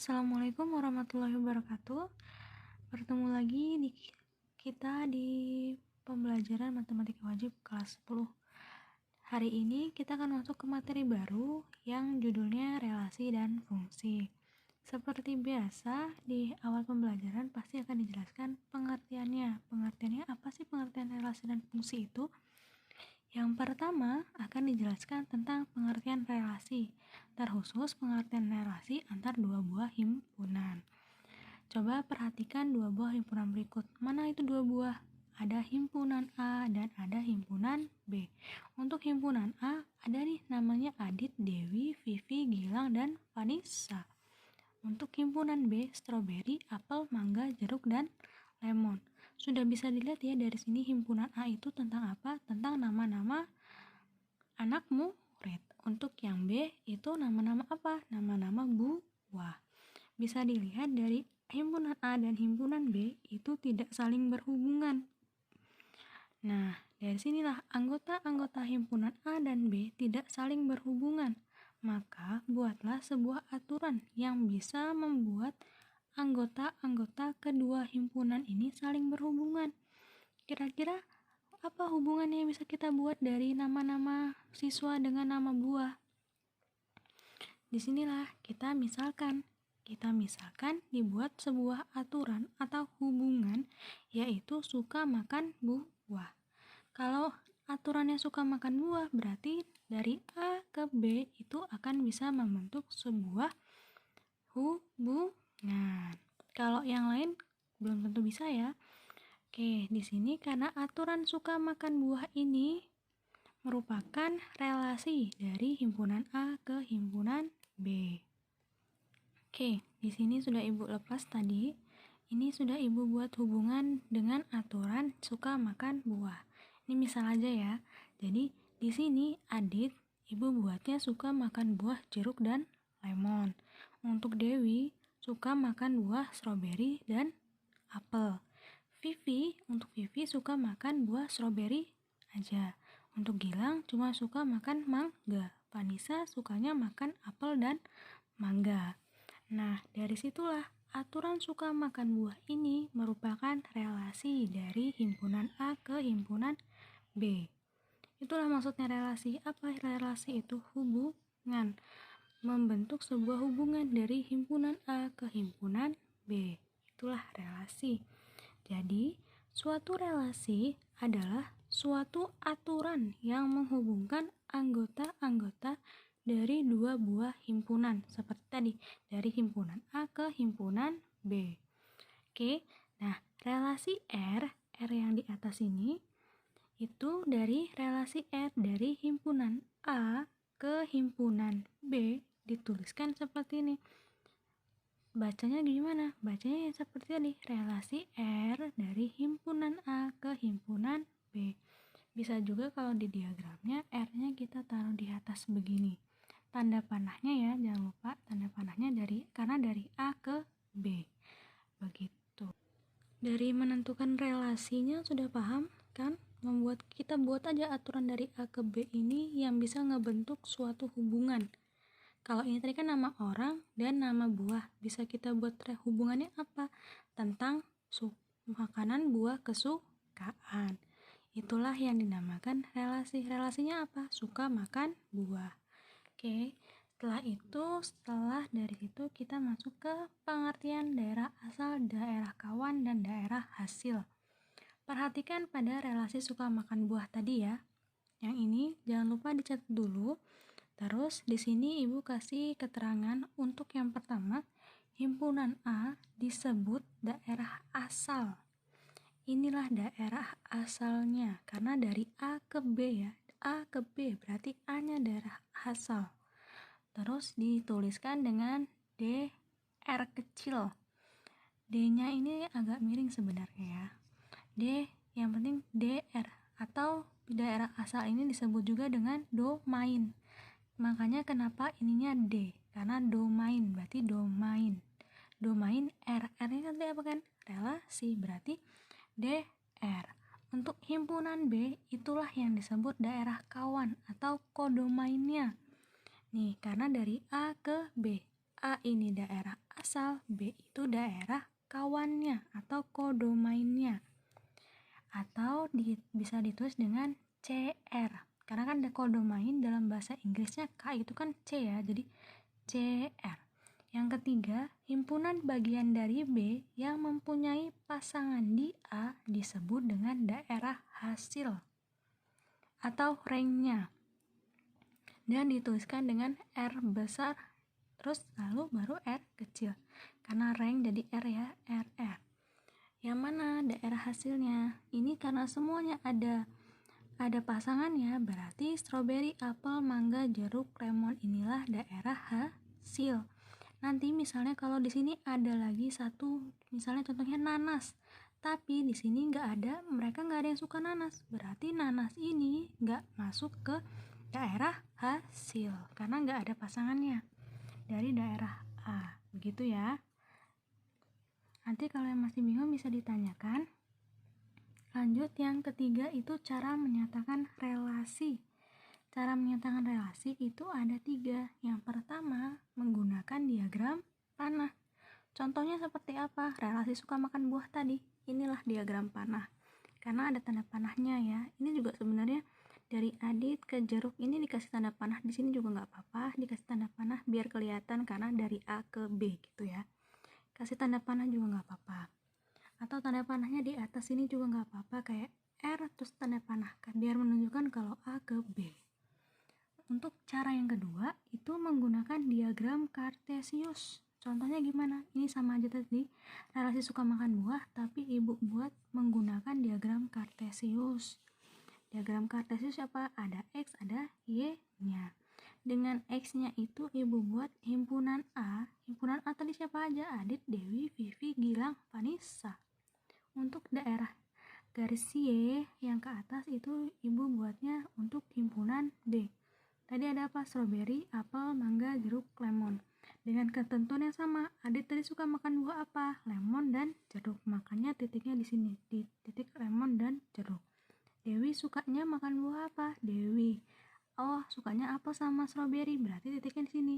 Assalamualaikum warahmatullahi wabarakatuh. Bertemu lagi kita di pembelajaran matematika wajib kelas 10. Hari ini kita akan masuk ke materi baru yang judulnya relasi dan fungsi. Seperti biasa, di awal pembelajaran pasti akan dijelaskan pengertiannya. Pengertiannya apa sih pengertian relasi dan fungsi itu? Yang pertama akan dijelaskan tentang pengertian relasi, terkhusus pengertian relasi antar dua buah himpunan. Coba perhatikan dua buah himpunan berikut. Mana itu dua buah? Ada himpunan A dan ada himpunan B. Untuk himpunan A ada nih namanya Adit, Dewi, Vivi, Gilang, dan Vanessa. Untuk himpunan B, stroberi, apel, mangga, jeruk, dan lemon. Sudah bisa dilihat ya dari sini himpunan A itu tentang apa? Tentang nama-nama anak murid. Untuk yang B itu nama-nama apa? Nama-nama buah. Bisa dilihat dari himpunan A dan himpunan B itu tidak saling berhubungan. Nah, dari sinilah anggota-anggota himpunan A dan B tidak saling berhubungan. Maka buatlah sebuah aturan yang bisa membuat anggota-anggota kedua himpunan ini saling berhubungan. Kira-kira apa hubungannya yang bisa kita buat dari nama-nama siswa dengan nama buah? Disinilah kita misalkan dibuat sebuah aturan atau hubungan, yaitu suka makan buah. Kalau aturannya suka makan buah, berarti dari A ke B itu akan bisa membentuk sebuah hubungan. Kalau yang lain belum tentu bisa ya. Oke, di sini karena aturan suka makan buah ini merupakan relasi dari himpunan A ke himpunan B. Oke, di sini sudah Ibu lepas tadi. Ini sudah Ibu buat hubungan dengan aturan suka makan buah. Ini misal aja ya. Jadi di sini Adit, Ibu buatnya suka makan buah jeruk dan lemon. Untuk Dewi suka makan buah stroberi dan apel. Untuk Vivi suka makan buah stroberi aja. Untuk Gilang cuma suka makan mangga. Vanessa sukanya makan apel dan mangga. Nah, dari situlah aturan suka makan buah ini merupakan relasi dari himpunan A ke himpunan B. Itulah maksudnya relasi. Apa relasi itu? Hubungan. Membentuk sebuah hubungan dari himpunan A ke himpunan B. Itulah relasi. Jadi, suatu relasi adalah suatu aturan yang menghubungkan anggota-anggota dari dua buah himpunan. Seperti tadi, dari himpunan A ke himpunan B. Oke, nah relasi R yang di atas ini, itu dari relasi R dari himpunan A ke himpunan B dituliskan seperti ini. Bacanya gimana? Bacanya seperti tadi, relasi R dari himpunan A ke himpunan B. Bisa juga kalau di diagramnya R-nya kita taruh di atas begini. Tanda panahnya ya, jangan lupa tanda panahnya karena dari A ke B. Begitu. Dari menentukan relasinya sudah paham kan? Kita buat aja aturan dari A ke B ini yang bisa ngebentuk suatu hubungan. Kalau ini tadi kan nama orang dan nama buah, bisa kita buat hubungannya apa? Tentang makanan buah kesukaan. Itulah yang dinamakan relasi. Relasinya apa? Suka makan buah. Oke, setelah dari situ kita masuk ke pengertian daerah asal, daerah kawan, dan daerah hasil. Perhatikan pada relasi suka makan buah tadi ya. Yang ini jangan lupa dicatat dulu. Terus di sini Ibu kasih keterangan untuk yang pertama, himpunan A disebut daerah asal. Inilah daerah asalnya karena dari A ke B ya. A ke B berarti A-nya daerah asal. Terus dituliskan dengan DR kecil. D-nya ini agak miring sebenarnya ya. D yang penting DR atau daerah asal ini disebut juga dengan domain. Makanya kenapa ininya D? Karena domain, berarti domain. Domain R. R-nya nanti apa kan? Relasi, berarti DR. Untuk himpunan B, itulah yang disebut daerah kawan atau kodomainnya. Nih, karena dari A ke B. A ini daerah asal, B itu daerah kawannya atau kodomainnya. Atau bisa ditulis dengan CR. Karena kan ada kodomain dalam bahasa Inggrisnya K itu kan C ya, jadi CR. Yang ketiga, himpunan bagian dari B yang mempunyai pasangan di A disebut dengan daerah hasil atau rank-nya. Dan dituliskan dengan R besar, terus lalu baru R kecil. Karena rank jadi R ya, RR. Yang mana daerah hasilnya? Ini karena semuanya ada pasangannya, berarti stroberi, apel, mangga, jeruk, lemon inilah daerah hasil. Nanti misalnya kalau di sini ada lagi satu, misalnya contohnya nanas, tapi di sini mereka nggak ada yang suka nanas, berarti nanas ini nggak masuk ke daerah hasil karena nggak ada pasangannya dari daerah A, begitu ya. Nanti kalau yang masih bingung bisa ditanyakan. Lanjut, yang ketiga itu cara menyatakan relasi. Cara menyatakan relasi itu ada 3. Yang pertama, menggunakan diagram panah. Contohnya seperti apa? Relasi suka makan buah tadi. Inilah diagram panah. Karena ada tanda panahnya ya. Ini juga sebenarnya dari Adit ke jeruk ini dikasih tanda panah. Di sini juga nggak apa-apa, dikasih tanda panah biar kelihatan karena dari A ke B gitu ya. Kasih tanda panah juga nggak apa-apa. Atau tanda panahnya di atas ini juga nggak apa-apa, kayak R terus tanda panah kan biar menunjukkan kalau A ke B. Untuk cara yang kedua itu menggunakan diagram kartesius. Contohnya gimana? Ini sama aja tadi, relasi suka makan buah, tapi ibu buat menggunakan diagram kartesius. Diagram kartesius apa? Ada X, ada Y-nya. Dengan X-nya itu ibu buat himpunan A. Himpunan A tadi siapa aja? Adit, Dewi, Vivi, Gilang, Vanessa. Untuk daerah garis Y yang ke atas itu ibu buatnya untuk himpunan B. Tadi ada apa? Stroberi, apel, mangga, jeruk, lemon. Dengan ketentuan yang sama, Adit tadi suka makan buah apa? Lemon dan jeruk. Makanya titiknya di sini, di titik lemon dan jeruk. Dewi sukanya makan buah apa? Dewi. Oh, sukanya apel sama stroberi. Berarti titiknya di sini.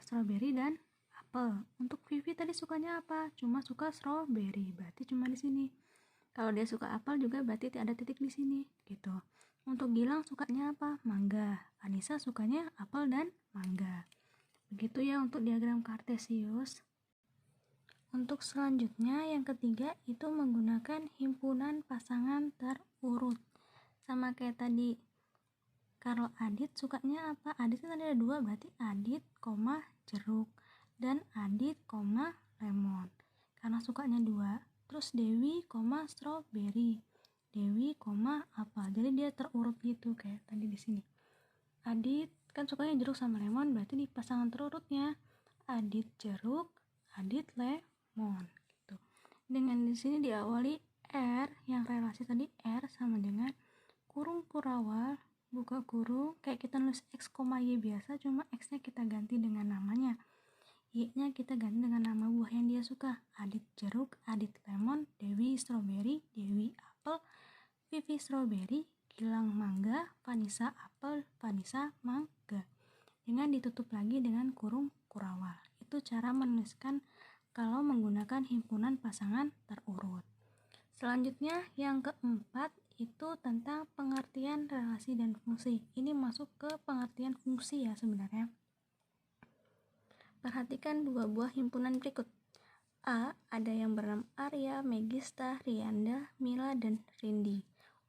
Stroberi dan apel. Untuk Vivi tadi sukanya apa? Cuma suka stroberi. Berarti cuma di sini. Kalau dia suka apel juga berarti ada titik di sini, gitu. Untuk Gilang sukanya apa? Mangga. Anissa sukanya apel dan mangga. Begitu ya untuk diagram kartesius. Untuk selanjutnya yang ketiga itu menggunakan himpunan pasangan terurut. Sama kayak tadi. Kalau Adit sukanya apa? Adit kan ada 2, berarti Adit, jeruk. Dan Adit, lemon. Karena sukanya 2. Terus Dewi, stroberi. Dewi, apel. Jadi dia terurut gitu kayak tadi di sini. Adit kan sukanya jeruk sama lemon, berarti di pasangan terurutnya Adit jeruk, Adit lemon gitu. Dengan di sini diawali R yang relasi tadi R sama dengan kurung kurawal, buka kurung, kayak kita nulis X, Y biasa, cuma X-nya kita ganti dengan namanya. Y-nya kita ganti dengan nama buah yang dia suka. Adit jeruk, Adit lemon, Dewi stroberi, Dewi apel, Vivi stroberi, Gilang mangga, Vanessa apel, Vanessa mangga. Dengan ditutup lagi dengan kurung kurawal. Itu cara menuliskan kalau menggunakan himpunan pasangan terurut. Selanjutnya yang keempat itu tentang pengertian relasi dan fungsi. Ini masuk ke pengertian fungsi ya sebenarnya. Perhatikan 2 buah himpunan berikut. A, ada yang bernama Arya, Megista, Rianda, Mila, dan Rindi.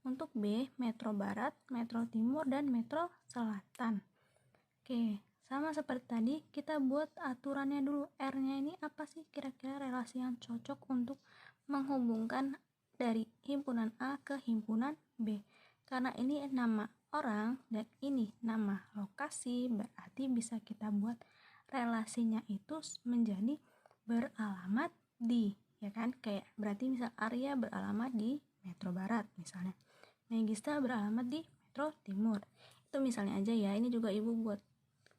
Untuk B, Metro Barat, Metro Timur, dan Metro Selatan. Oke, sama seperti tadi, kita buat aturannya dulu. R-nya ini apa sih kira-kira relasi yang cocok untuk menghubungkan dari himpunan A ke himpunan B. Karena ini nama orang dan ini nama lokasi, berarti bisa kita buat relasinya itu menjadi beralamat di, ya kan? Kayak berarti misal Arya beralamat di Metro Barat misalnya. Megista beralamat di Metro Timur. Itu misalnya aja ya. Ini juga ibu buat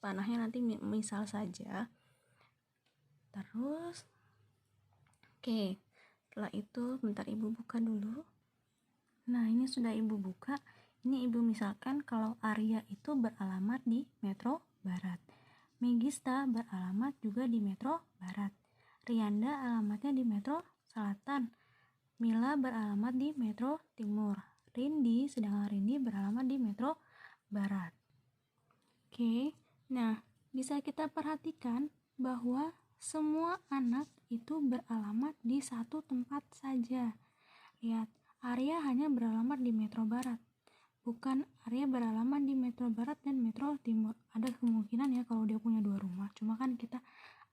panahnya nanti misal saja. Terus oke, setelah itu bentar ibu buka dulu. Nah, ini sudah ibu buka. Ini ibu misalkan kalau Arya itu beralamat di Metro Barat. Megista beralamat juga di Metro Barat. Rianda alamatnya di Metro Selatan. Mila beralamat di Metro Timur. Rindi, sedangkan Rindi beralamat di Metro Barat. Oke, nah bisa kita perhatikan bahwa semua anak itu beralamat di satu tempat saja. Lihat, Arya hanya beralamat di Metro Barat. Bukan Arya beralamat di Metro Barat dan Metro Timur. Ada kemungkinan ya kalau dia punya 2 rumah. Cuma kan kita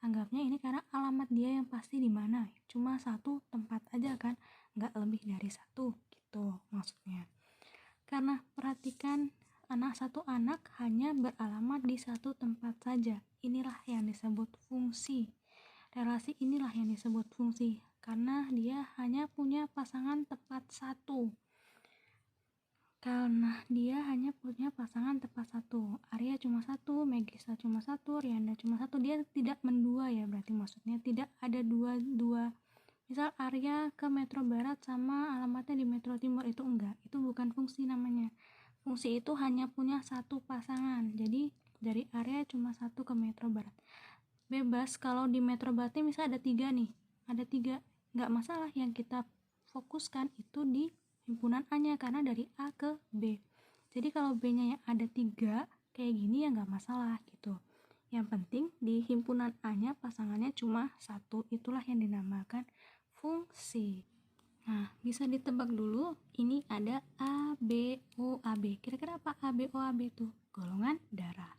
anggapnya ini karena alamat dia yang pasti di mana. Cuma satu tempat aja kan, nggak lebih dari satu gitu maksudnya. Karena perhatikan satu anak hanya beralamat di satu tempat saja. Inilah yang disebut fungsi. Relasi inilah yang disebut fungsi karena dia hanya punya pasangan tepat satu. Karena dia hanya punya pasangan tepat satu. Arya cuma satu, Megista cuma satu, Rianda cuma satu. Dia tidak mendua ya, berarti maksudnya tidak ada dua. Misal Arya ke Metro Barat sama alamatnya di Metro Timur, itu enggak. Itu bukan fungsi namanya. Fungsi itu hanya punya satu pasangan. Jadi dari Arya cuma satu ke Metro Barat. Bebas kalau di Metro Barat misalnya ada 3 nih. Ada 3, enggak masalah. Yang kita fokuskan itu di himpunan A-nya karena dari A ke B. Jadi kalau B-nya yang ada 3 kayak gini ya enggak masalah gitu. Yang penting di himpunan A-nya pasangannya cuma satu. Itulah yang dinamakan fungsi. Nah, bisa ditebak dulu, ini ada A, B, O, AB. Kira-kira apa A, B, O, AB itu? Golongan darah.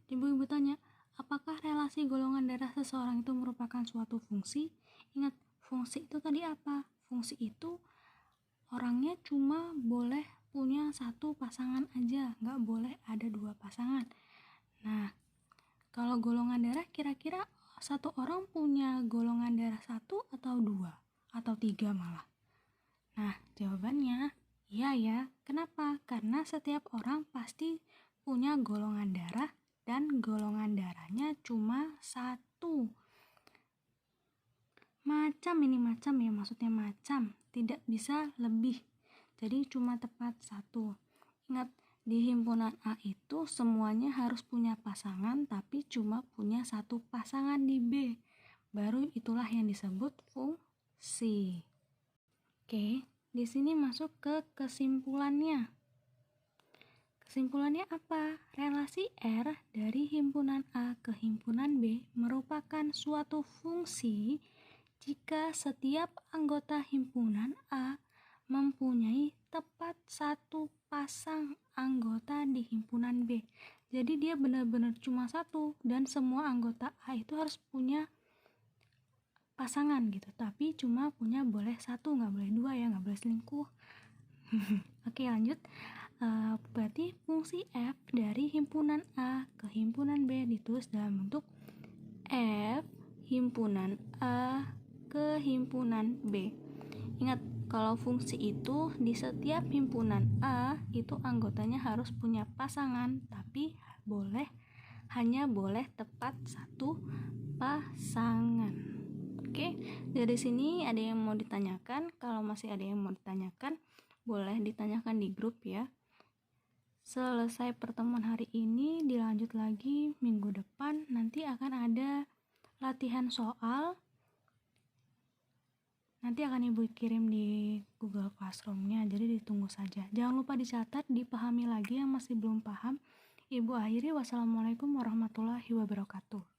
Ibu-ibu tanya, apakah relasi golongan darah seseorang itu merupakan suatu fungsi? Ingat, fungsi itu tadi apa? Fungsi itu orangnya cuma boleh punya satu pasangan aja, nggak boleh ada 2 pasangan. Nah, kalau golongan darah kira-kira satu orang punya golongan darah 1 atau 2? Atau 3 malah? Nah, jawabannya iya ya. Kenapa? Karena setiap orang pasti punya golongan darah dan golongan darahnya cuma 1. Macam ya, maksudnya macam. Tidak bisa lebih. Jadi cuma tepat 1. Ingat, di himpunan A itu semuanya harus punya pasangan tapi cuma punya satu pasangan di B. Baru itulah yang disebut fungsi. Oke, di sini masuk ke kesimpulannya. Kesimpulannya apa? Relasi R dari himpunan A ke himpunan B merupakan suatu fungsi jika setiap anggota himpunan A mempunyai tepat satu pasang anggota di himpunan B. Jadi dia benar-benar cuma satu dan semua anggota A itu harus punya pasangan gitu, tapi cuma punya boleh 1, nggak boleh 2 ya, nggak boleh selingkuh. Oke, lanjut. Berarti fungsi F dari himpunan A ke himpunan B ditulis dalam bentuk F himpunan A ke himpunan B. Ingat, kalau fungsi itu di setiap himpunan A itu anggotanya harus punya pasangan, tapi hanya boleh tepat satu pasangan. Oke, dari sini ada yang mau ditanyakan? Kalau masih ada yang mau ditanyakan, boleh ditanyakan di grup ya. Selesai pertemuan hari ini, dilanjut lagi minggu depan. Nanti akan ada latihan soal. Nanti akan Ibu kirim di Google Classroom-nya, jadi ditunggu saja. Jangan lupa dicatat, dipahami lagi yang masih belum paham. Ibu akhiri, wassalamualaikum warahmatullahi wabarakatuh.